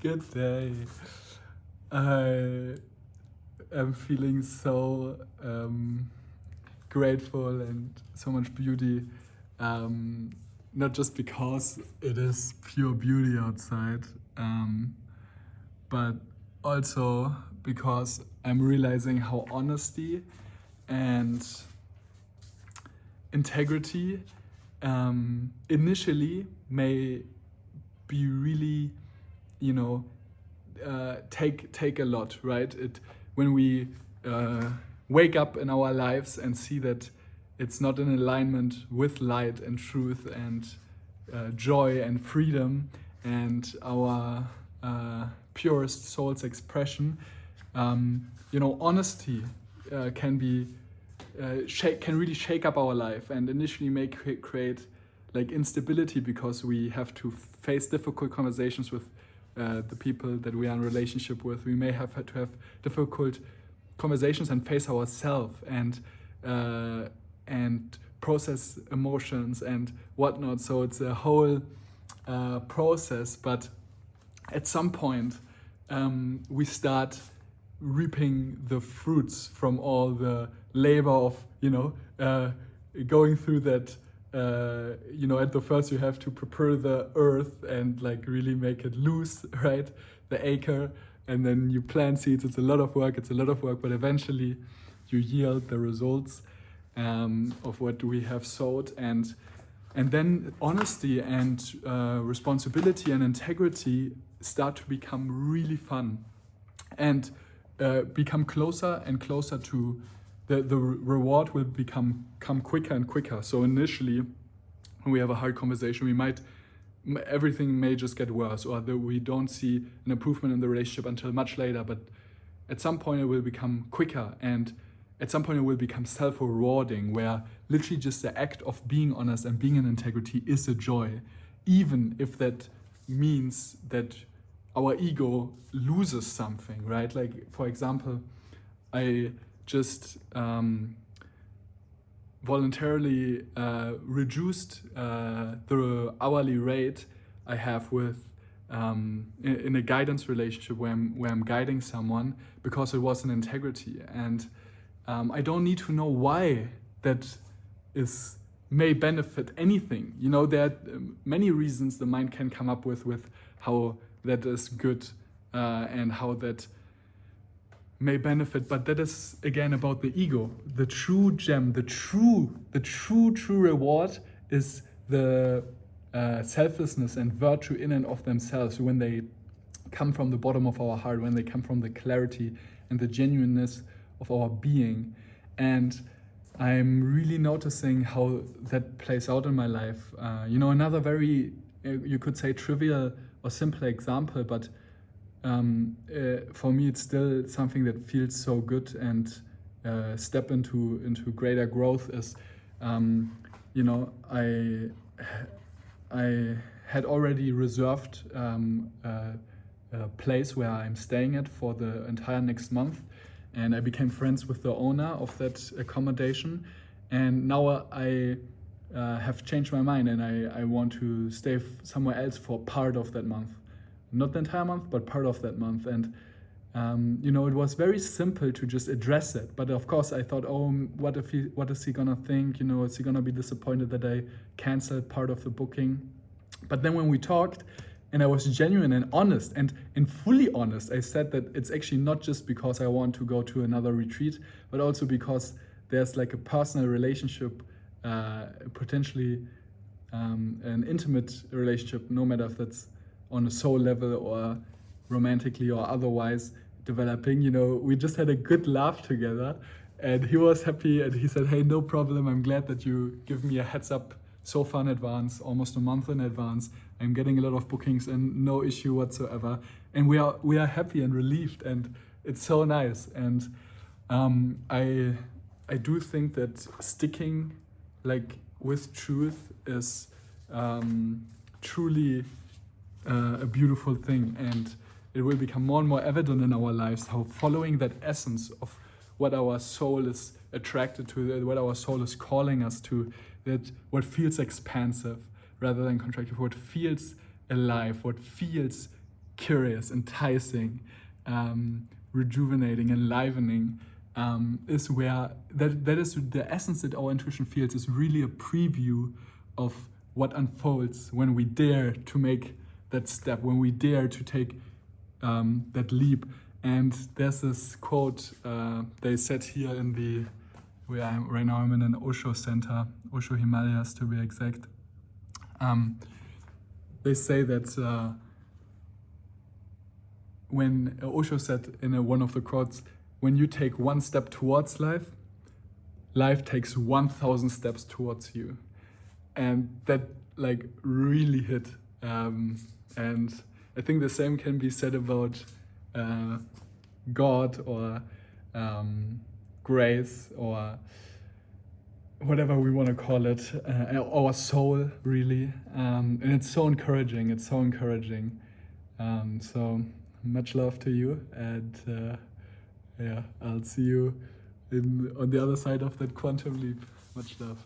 Good day. I am feeling so grateful and so much beauty. Not just because it is pure beauty outside, but also because I'm realizing how honesty and integrity initially may be really, take a lot, right? When we wake up in our lives and see that it's not in alignment with light and truth and joy and freedom and our purest soul's expression, honesty can really shake up our life and initially create like instability because we have to face difficult conversations with the people that we are in relationship with. We may have had to have difficult conversations and face ourselves and process emotions and whatnot. So it's a whole process, but at some point we start reaping the fruits from all the labor of going through that. At the first you have to prepare the earth and like really make it loose, right? The acre, and then you plant seeds. It's a lot of work, but eventually you yield the results of what we have sowed, and then honesty and responsibility and integrity start to become really fun and become closer and closer to the reward will come quicker and quicker. So initially, when we have a hard conversation, everything may just get worse, or we don't see an improvement in the relationship until much later. But at some point, it will become quicker, and at some point, it will become self-rewarding, where literally just the act of being honest and being in integrity is a joy, even if that means that our ego loses something, right? Like, for example, I just voluntarily reduced the hourly rate I have with in a guidance relationship where I'm guiding someone because it was an integrity, and I don't need to know why that may benefit anything. There are many reasons the mind can come up with how that is good and how that may benefit, but that is again about the ego. The true gem, the true reward is the selflessness and virtue in and of themselves when they come from the bottom of our heart, when they come from the clarity and the genuineness of our being. And I'm really noticing how that plays out in my life. Another very, you could say, trivial or simple example, but for me it's still something that feels so good and step into greater growth is I had already reserved a place where I'm staying at for the entire next month, and I became friends with the owner of that accommodation, and now I have changed my mind and I want to stay somewhere else for part of that month. Not the entire month, but part of that month. And, it was very simple to just address it. But of course, I thought, what is he gonna think? Is he gonna be disappointed that I canceled part of the booking? But then when we talked, and I was genuine and honest and fully honest, I said that it's actually not just because I want to go to another retreat, but also because there's like a personal relationship, potentially an intimate relationship, no matter if that's on a soul level or romantically or otherwise developing. We just had a good laugh together, and he was happy, and he said, hey, no problem, I'm glad that you give me a heads up so far in advance, almost a month in advance. I'm getting a lot of bookings and no issue whatsoever, and we are happy and relieved, and it's so nice. And I do think that sticking like with truth is truly a beautiful thing, and it will become more and more evident in our lives how following that essence of what our soul is attracted to, what our soul is calling us to, that what feels expansive rather than contractive, what feels alive, what feels curious, enticing, rejuvenating, enlivening, is where that is the essence that our intuition feels, is really a preview of what unfolds when we dare to make that step, when we dare to take that leap. And there's this quote they said here in the, where I'm right now, I'm in an Osho center, Osho Himalayas to be exact. They say that when Osho said in one of the quotes, when you take one step towards life, life takes 1,000 steps towards you. And that like really hit. And I think the same can be said about God or grace or whatever we want to call it, our soul really. And it's so encouraging, it's so encouraging. So much love to you, and yeah, I'll see you on the other side of that quantum leap. Much love.